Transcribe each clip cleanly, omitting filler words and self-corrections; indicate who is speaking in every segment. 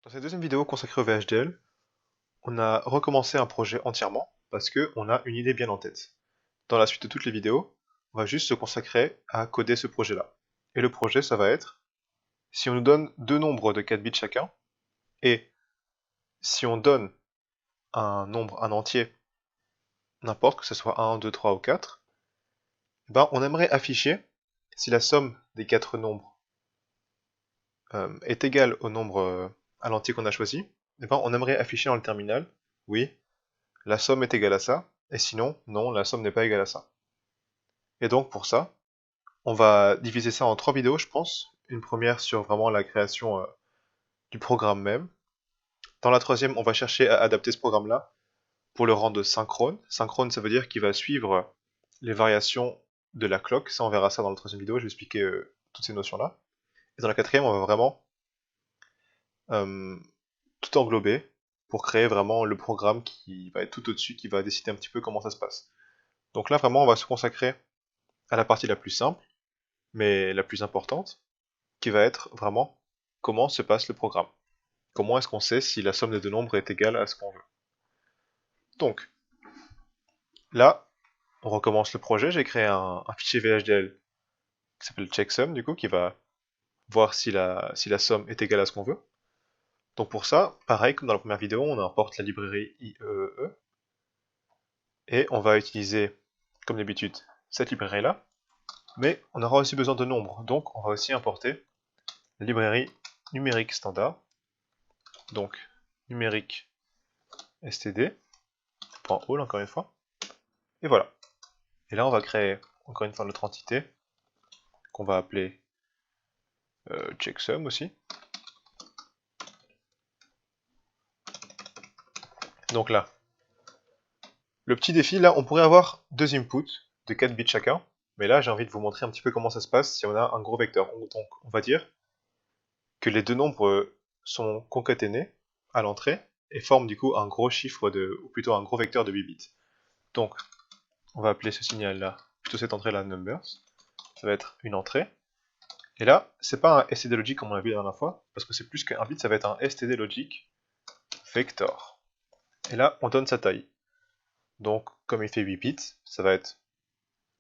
Speaker 1: Dans cette deuxième vidéo consacrée au VHDL, on a recommencé un projet entièrement parce qu'on a une idée bien en tête. Dans la suite de toutes les vidéos, on va juste se consacrer à coder ce projet-là. Et le projet, ça va être, si on nous donne deux nombres de 4 bits chacun, et si on donne un nombre, un entier, n'importe que ce soit 1, 2, 3 ou 4, ben on aimerait afficher, si la somme des quatre nombres est égale au nombre, à l'entier qu'on a choisi, et ben on aimerait afficher dans le terminal, oui, la somme est égale à ça, et sinon, non, la somme n'est pas égale à ça. Et donc pour ça, on va diviser ça en trois vidéos, je pense. Une première sur vraiment la création du programme même. Dans la troisième, on va chercher à adapter ce programme-là pour le rendre synchrone. Synchrone, ça veut dire qu'il va suivre les variations de la clock. Ça, on verra ça dans la troisième vidéo, je vais expliquer toutes ces notions-là. Et dans la quatrième, on va vraiment euh, tout englober pour créer vraiment le programme qui va être tout au-dessus, qui va décider un petit peu comment ça se passe. Donc là, vraiment, on va se consacrer à la partie la plus simple, mais la plus importante, qui va être vraiment comment se passe le programme. Comment est-ce qu'on sait si la somme des deux nombres est égale à ce qu'on veut. Donc, là, on recommence le projet. J'ai créé un fichier VHDL qui s'appelle checksum, du coup, qui va voir si la somme est égale à ce qu'on veut. Donc pour ça, pareil comme dans la première vidéo, on importe la librairie IEEE, et on va utiliser, comme d'habitude, cette librairie-là, mais on aura aussi besoin de nombres, donc on va aussi importer la librairie numérique standard, donc numérique std.all encore une fois, et voilà. Et là on va créer encore une fois notre entité, qu'on va appeler checksum aussi. Donc là, le petit défi, là on pourrait avoir deux inputs de 4 bits chacun, mais là j'ai envie de vous montrer un petit peu comment ça se passe si on a un gros vecteur. Donc on va dire que les deux nombres sont concaténés à l'entrée et forment du coup un gros chiffre ou plutôt un gros vecteur de 8 bits. Donc on va appeler ce signal là, plutôt cette entrée là numbers, ça va être une entrée. Et là, c'est pas un std logic comme on l'a vu la dernière fois, parce que c'est plus qu'un bit, ça va être un std logic vector. Et là, on donne sa taille. Donc, comme il fait 8 bits, ça va être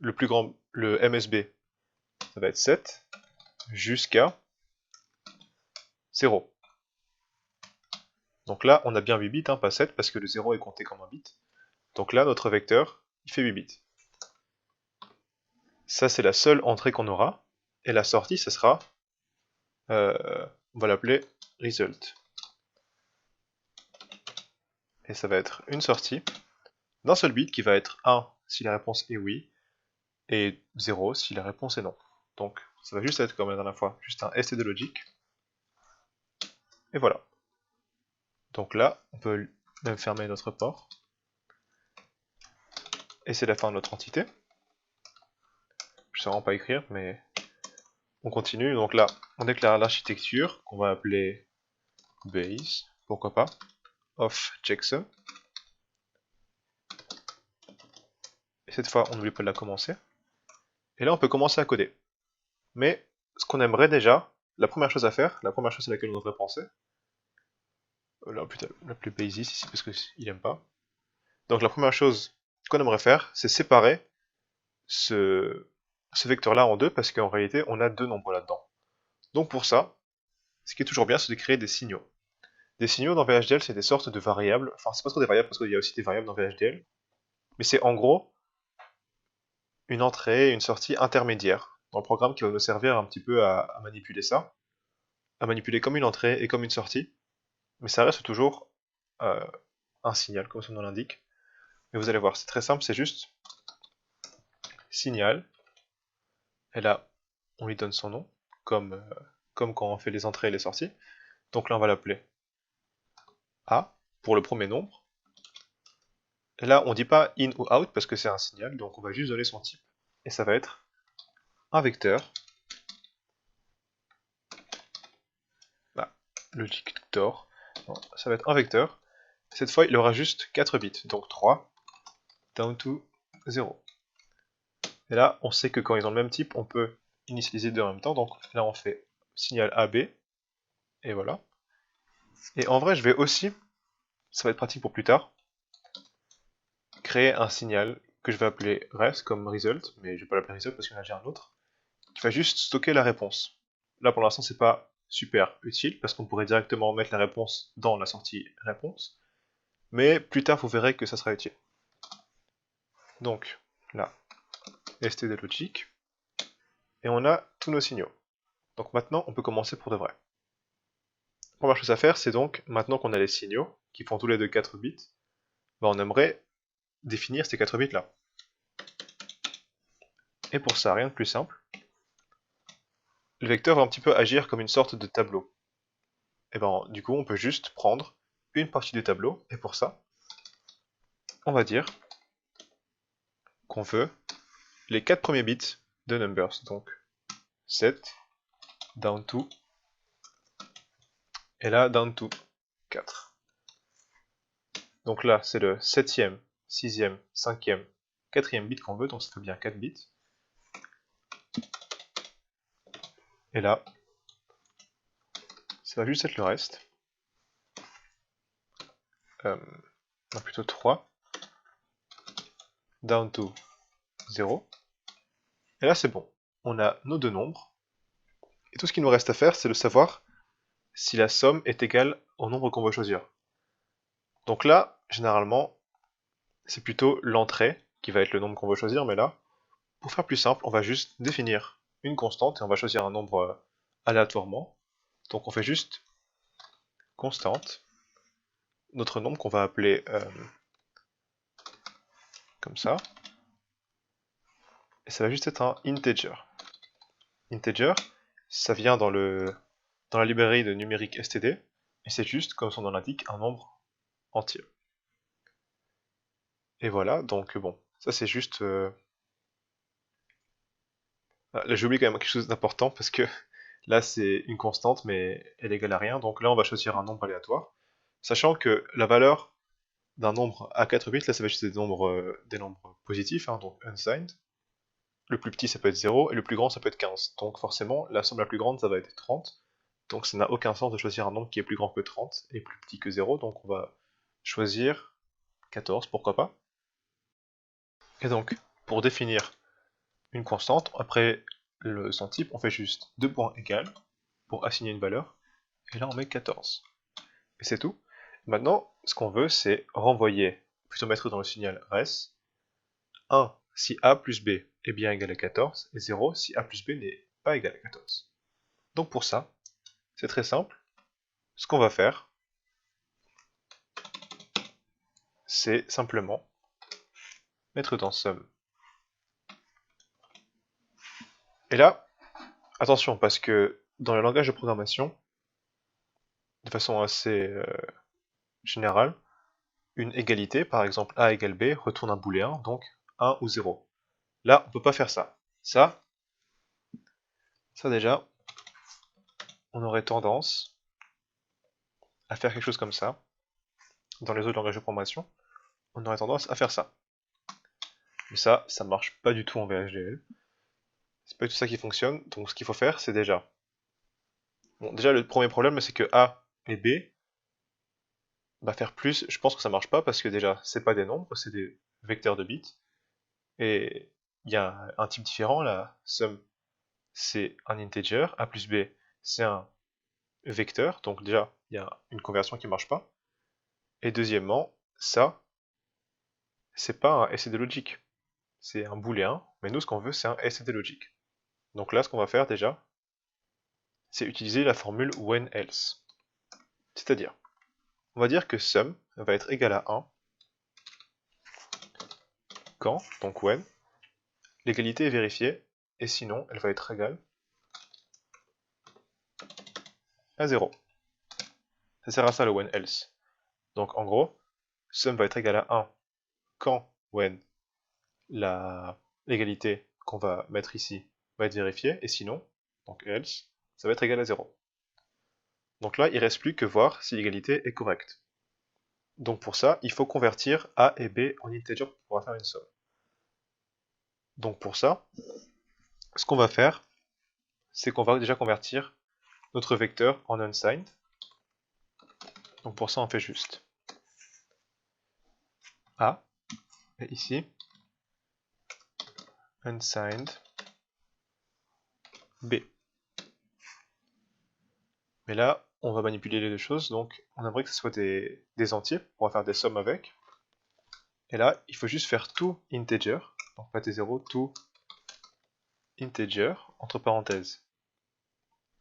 Speaker 1: le plus grand, le MSB, ça va être 7, jusqu'à 0. Donc là, on a bien 8 bits, hein, pas 7, parce que le 0 est compté comme un bit. Donc là, notre vecteur, il fait 8 bits. Ça, c'est la seule entrée qu'on aura. Et la sortie, ce sera, on va l'appeler result. Et ça va être une sortie d'un seul bit qui va être 1 si la réponse est oui, et 0 si la réponse est non. Donc ça va juste être comme la dernière fois, juste un std logic. Et voilà. Donc là, on peut même fermer notre port. Et c'est la fin de notre entité. Je sais vraiment pas écrire, mais on continue. Donc là, on déclare l'architecture qu'on va appeler base, pourquoi pas, of checksum. Et cette fois, on n'oublie pas de la commencer. Et là, on peut commencer à coder. Mais ce qu'on aimerait déjà, la première chose à faire, la première chose à laquelle on devrait penser, la plus basic ici parce qu'il aime pas. Donc la première chose qu'on aimerait faire, c'est séparer ce vecteur-là en deux parce qu'en réalité, on a deux nombres là-dedans. Donc pour ça, ce qui est toujours bien, c'est de créer des signaux. Des signaux dans VHDL, c'est des sortes de variables. Enfin, c'est pas trop des variables parce qu'il y a aussi des variables dans VHDL. Mais c'est en gros une entrée et une sortie intermédiaire dans le programme qui va nous servir un petit peu à manipuler ça. À manipuler comme une entrée et comme une sortie. Mais ça reste toujours euh, un signal, comme son nom l'indique. Mais vous allez voir, c'est très simple, c'est juste signal. Et là, on lui donne son nom, comme quand on fait les entrées et les sorties. Donc là, on va l'appeler A pour le premier nombre. Et là, on dit pas in ou out parce que c'est un signal, donc on va juste donner son type. Et ça va être un vecteur. Là, logic vector. Ça va être un vecteur. Cette fois, il aura juste 4 bits, donc 3 down to 0. Et là, on sait que quand ils ont le même type, on peut initialiser deux en même temps. Donc là, on fait signal AB, et voilà. Et en vrai, je vais aussi, ça va être pratique pour plus tard, créer un signal que je vais appeler res comme result, mais je vais pas l'appeler result parce qu'il y en a déjà un autre, qui va juste stocker la réponse. Là pour l'instant c'est pas super utile parce qu'on pourrait directement mettre la réponse dans la sortie réponse, mais plus tard vous verrez que ça sera utile. Donc là, stdLogic, et on a tous nos signaux. Donc maintenant on peut commencer pour de vrai. La première chose à faire c'est donc, maintenant qu'on a les signaux, qui font tous les deux 4 bits, ben on aimerait définir ces 4 bits là. Et pour ça, rien de plus simple, le vecteur va un petit peu agir comme une sorte de tableau. Et ben du coup on peut juste prendre une partie du tableau, et pour ça, on va dire qu'on veut les 4 premiers bits de numbers, donc 7, down to, et là down to 4. Donc là c'est le 7e, 6e, 5e, 4e bit qu'on veut, donc ça fait bien 4 bits. Et là, ça va juste être le reste. Non, plutôt 3, down to 0. Et là c'est bon, on a nos deux nombres. Et tout ce qu'il nous reste à faire, c'est de savoir si la somme est égale au nombre qu'on veut choisir. Donc là, généralement, c'est plutôt l'entrée qui va être le nombre qu'on veut choisir, mais là, pour faire plus simple, on va juste définir une constante et on va choisir un nombre aléatoirement. Donc on fait juste constante, notre nombre qu'on va appeler comme ça, et ça va juste être un integer. Integer, ça vient dans la librairie de numérique std, et c'est juste, comme son nom l'indique, un nombre entier. Et voilà, donc bon, ça c'est juste... Ah, là j'ai oublié quand même quelque chose d'important, parce que là c'est une constante, mais elle est égale à rien, donc là on va choisir un nombre aléatoire, sachant que la valeur d'un nombre à 4 bits, là ça va être des nombres positifs, hein, donc unsigned. Le plus petit ça peut être 0, et le plus grand ça peut être 15. Donc forcément, la somme la plus grande ça va être 30. Donc ça n'a aucun sens de choisir un nombre qui est plus grand que 30 et plus petit que 0, donc on va choisir 14, pourquoi pas. Et donc, pour définir une constante, après son type, on fait juste deux points égales pour assigner une valeur, et là on met 14. Et c'est tout. Maintenant, ce qu'on veut, c'est renvoyer, plutôt mettre dans le signal res, 1 si a plus b est bien égal à 14, et 0 si a plus b n'est pas égal à 14. Donc pour ça, c'est très simple. Ce qu'on va faire, c'est simplement mettre dans sum. Et là, attention, parce que dans le langage de programmation, de façon assez générale, une égalité, par exemple a égale b, retourne un booléen, donc 1 ou 0. Là, on peut pas faire ça. Ça déjà, on aurait tendance à faire quelque chose comme ça. Dans les autres langages de programmation, on aurait tendance à faire ça. Mais ça marche pas du tout en VHDL. C'est pas du tout ça qui fonctionne, donc ce qu'il faut faire, c'est déjà... Bon, déjà, le premier problème, c'est que A et B, bah faire plus, je pense que ça marche pas, parce que déjà, c'est pas des nombres, c'est des vecteurs de bits. Et il y a un type différent, la sum, c'est un integer, A plus B, c'est un vecteur, donc déjà, il y a une conversion qui marche pas. Et deuxièmement, ça, c'est pas un std_logic, c'est un booléen, mais nous, ce qu'on veut, c'est un std_logic. Donc là, ce qu'on va faire déjà, c'est utiliser la formule when else. C'est-à-dire, on va dire que sum va être égal à 1 quand, donc when, l'égalité est vérifiée, et sinon, elle va être égale à 0. Ça sert à ça le when else. Donc en gros, sum va être égal à 1 quand when l'égalité qu'on va mettre ici va être vérifiée, et sinon, donc else, ça va être égal à 0. Donc là, il ne reste plus que voir si l'égalité est correcte. Donc pour ça, il faut convertir A et B en integer pour pouvoir faire une somme. Donc pour ça, ce qu'on va faire, c'est qu'on va déjà convertir notre vecteur en unsigned. Donc pour ça, on fait juste A, et ici, unsigned B. Mais là, on va manipuler les deux choses, donc on aimerait que ce soit des entiers, on va faire des sommes avec. Et là, il faut juste faire tout integer, donc pas des zéros, tout integer, entre parenthèses,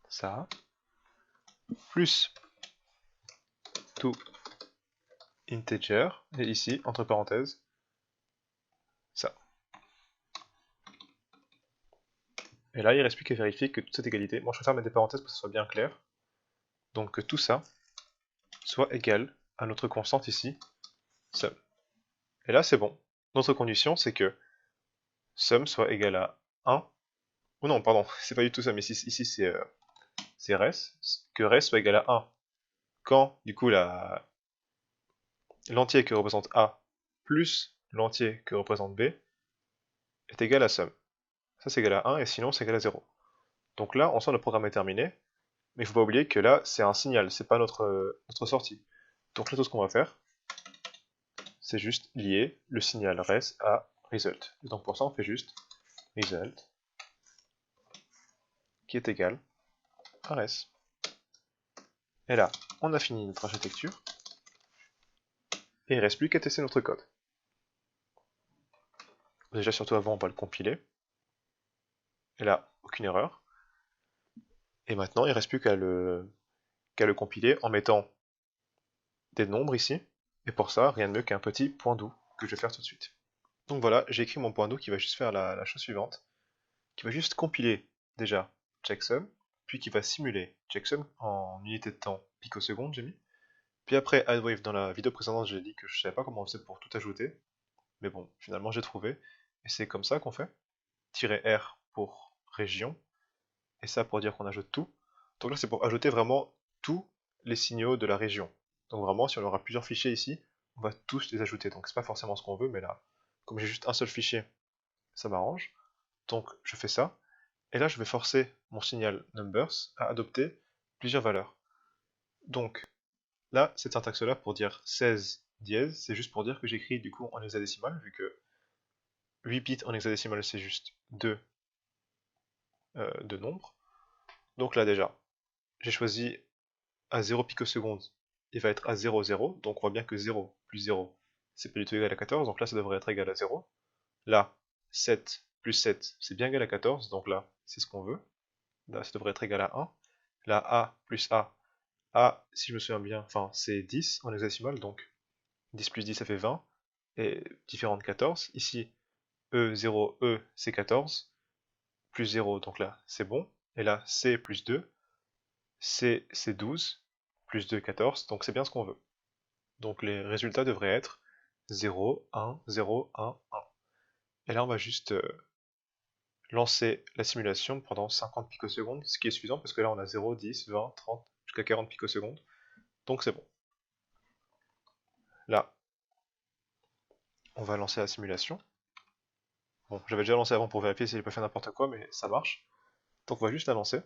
Speaker 1: ça, plus tout integer, et ici, entre parenthèses, ça. Et là, il ne reste plus qu'à vérifier que toute cette égalité, moi je préfère mettre des parenthèses pour que ce soit bien clair, donc que tout ça soit égal à notre constante ici, sum. Et là, c'est bon. Notre condition, c'est que sum soit égal à 1, ou non, pardon, c'est pas du tout ça, mais ici c'est res, que res soit égal à 1. Quand, du coup, l'entier que représente A plus l'entier que représente B est égal à sum. Ça, c'est égal à 1, et sinon, c'est égal à 0. Donc là, en soi, le programme est terminé, mais il ne faut pas oublier que là, c'est un signal, c'est pas notre sortie. Donc là, tout ce qu'on va faire, c'est juste lier le signal res à result. Et donc pour ça, on fait juste result qui est égal à res. Et là, on a fini notre architecture, et il ne reste plus qu'à tester notre code. Déjà, surtout avant, on va le compiler. Et là, aucune erreur. Et maintenant, il ne reste plus qu'à le compiler en mettant des nombres ici. Et pour ça, rien de mieux qu'un petit point do que je vais faire tout de suite. Donc voilà, j'ai écrit mon point do qui va juste faire la chose suivante, qui va juste compiler déjà checksum, puis qui va simuler checksum en unité de temps picoseconde, j'ai mis. Puis après addWave, dans la vidéo précédente, j'ai dit que je savais pas comment on faisait pour tout ajouter. Mais bon, finalement j'ai trouvé. Et c'est comme ça qu'on fait. -R pour région. Et ça pour dire qu'on ajoute tout. Donc là c'est pour ajouter vraiment tous les signaux de la région. Donc vraiment, si on aura plusieurs fichiers ici, on va tous les ajouter. Donc c'est pas forcément ce qu'on veut, mais là, comme j'ai juste un seul fichier, ça m'arrange. Donc je fais ça. Et là je vais forcer mon signal numbers à adopter plusieurs valeurs. Donc là, cette syntaxe-là pour dire 16 dièse, c'est juste pour dire que j'écris du coup en hexadécimal, vu que 8 bits en hexadécimal c'est juste 2 de nombres. Donc là déjà, j'ai choisi à 0 picosecondes, il va être à 0, 0, donc on voit bien que 0 plus 0, c'est pas du tout égal à 14, donc là ça devrait être égal à 0. Là, 7 plus 7, c'est bien égal à 14, donc là, c'est ce qu'on veut. Là, ça devrait être égal à 1. Là, A plus A, si je me souviens bien, enfin, c'est 10 en hexadécimal, donc 10 plus 10, ça fait 20, et différent de 14. Ici, E0, E, c'est 14, plus 0, donc là, c'est bon. Et là, C plus 2, C, c'est 12, plus 2, 14, donc c'est bien ce qu'on veut. Donc les résultats devraient être 0, 1, 0, 1, 1. Et là, on va juste lancer la simulation pendant 50 picosecondes, ce qui est suffisant parce que là, on a 0, 10, 20, 30, jusqu'à 40 picosecondes. Donc c'est bon. Là, on va lancer la simulation. Bon, j'avais déjà lancé avant pour vérifier si j'ai pas fait n'importe quoi, mais ça marche. Donc on va juste la lancer.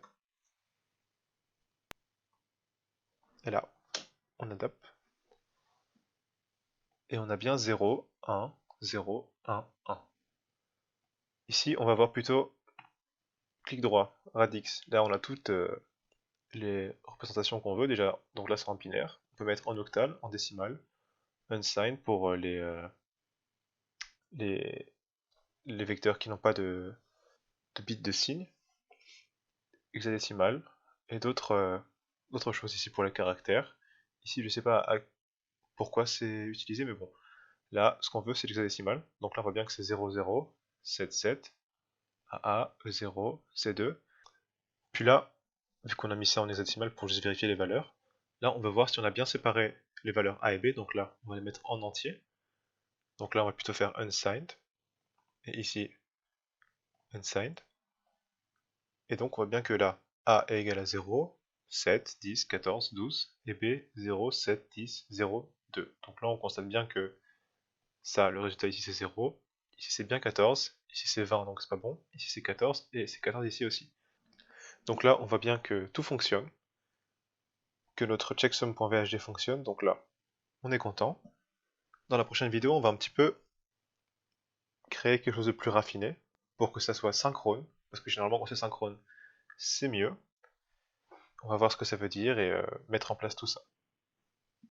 Speaker 1: Et là, on adapte. Et on a bien 0, 1, 0, 1, 1. Ici, on va voir plutôt clic droit, radix. Là, on a toutes les représentations qu'on veut déjà. Donc là, c'est en binaire. On peut mettre en octal, en décimal, unsigned pour les, les vecteurs qui n'ont pas de bits de signe, hexadécimal, et d'autres choses ici pour les caractères. Ici, je sais pas pourquoi c'est utilisé, mais bon. Là, ce qu'on veut, c'est l'hexadécimal. Donc là, on voit bien que c'est 0, 0, 7, 7, AA, E0, C2. Puis là, vu qu'on a mis ça en hexadécimal pour juste vérifier les valeurs, là, on veut voir si on a bien séparé les valeurs A et B. Donc là, on va les mettre en entier. Donc là, on va plutôt faire unsigned. Et ici, unsigned. Et donc, on voit bien que là, A est égal à 0, 7, 10, 14, 12, et B, 0, 7, 10, 0, 2. Donc là, on constate bien que ça, le résultat ici c'est 0, ici c'est bien 14, ici c'est 20, donc c'est pas bon, ici c'est 14, et c'est 14 ici aussi. Donc là, on voit bien que tout fonctionne. que notre checksum.vhd fonctionne, donc là, on est content. Dans la prochaine vidéo, on va un petit peu créer quelque chose de plus raffiné pour que ça soit synchrone, parce que généralement quand c'est synchrone, c'est mieux. On va voir ce que ça veut dire et mettre en place tout ça.